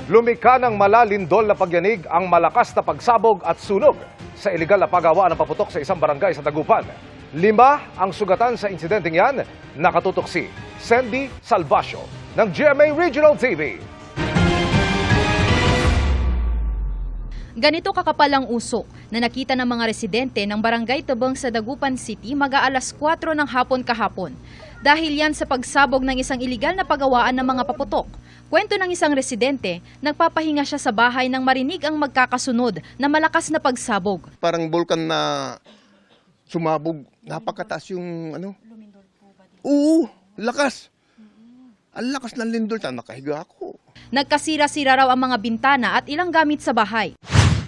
Lumika ng malalindol na pagyanig ang malakas na pagsabog at sunog sa iligal na paggawa ng paputok sa isang barangay sa Dagupan. 5 ang sugatan sa insidenteng yan. Nakatutok si Sandy Salvacio ng GMA Regional TV. Ganito kakapal ang usok na nakita ng mga residente ng Barangay Tabang sa Dagupan City mag-aalas 4 ng hapon kahapon. Dahil yan sa pagsabog ng isang iligal na paggawaan ng mga paputok. Kwento ng isang residente, nagpapahinga siya sa bahay nang marinig ang magkakasunod na malakas na pagsabog. Parang bulkan na sumabog. Napakataas yung ano? Oo, lakas. Ang lakas ng lindol. Nakahiga ako. Nagkasira-sira raw ang mga bintana at ilang gamit sa bahay.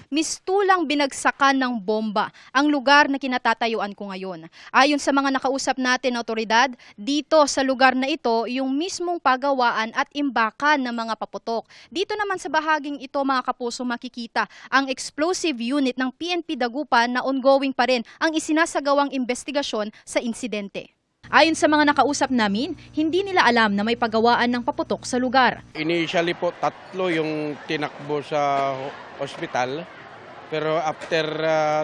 Mistulang binagsakan ng bomba ang lugar na kinatatayuan ko ngayon. Ayon sa mga nakausap natin na otoridad, dito sa lugar na ito yung mismong pagawaan at imbakan ng mga paputok. Dito naman sa bahaging ito mga kapuso makikita ang explosive unit ng PNP Dagupan na ongoing pa rin ang isinasagawang investigasyon sa insidente. Ayon sa mga nakausap namin, hindi nila alam na may pagawaan ng paputok sa lugar. Initially po 3 yung tinakbo sa ospital, pero after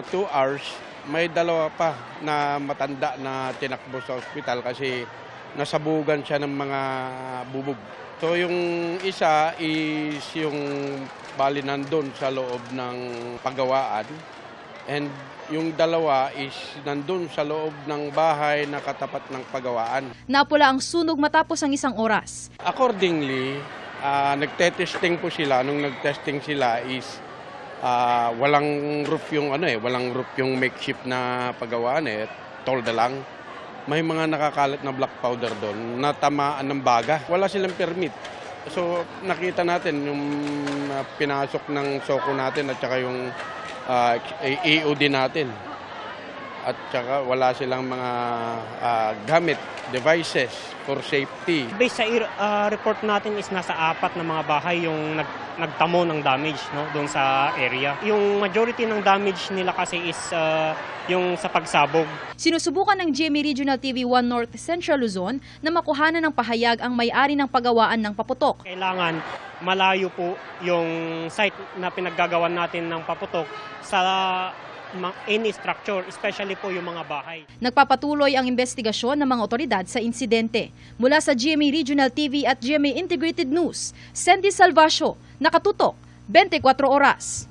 2 hours, may 2 pa na matanda na tinakbo sa ospital kasi nasabugan siya ng mga bubog. So yung isa is yung bali nandun sa loob ng pagawaan, and yung 2 is nandun sa loob ng bahay na katapat ng pagawaan. Napula ang sunog matapos ang 1 oras. Accordingly, nagte-testing po sila. Nung nag-testing sila is walang roof yung makeshift na pagawaan tolda lang. May mga nakakalat na black powder doon na tamaan ng baga. Wala silang permit. So nakita natin yung pinasok ng soko natin at saka yung EOD natin. At saka wala silang mga gamit, devices for safety. Based sa report natin is nasa 4 na mga bahay yung nagtamo ng damage doon sa area. Yung majority ng damage nila kasi is yung sa pagsabog. Sinusubukan ng GMA Regional TV 1 North Central Luzon na makuhanan ng pahayag ang may-ari ng pagawaan ng paputok. Kailangan malayo po yung site na pinaggagawan natin ng paputok sa any structure, especially po yung mga bahay. Nagpapatuloy ang investigasyon ng mga otoridad sa insidente. Mula sa GMA Regional TV at GMA Integrated News, Sandy Salvacio, nakatutok, 24 oras.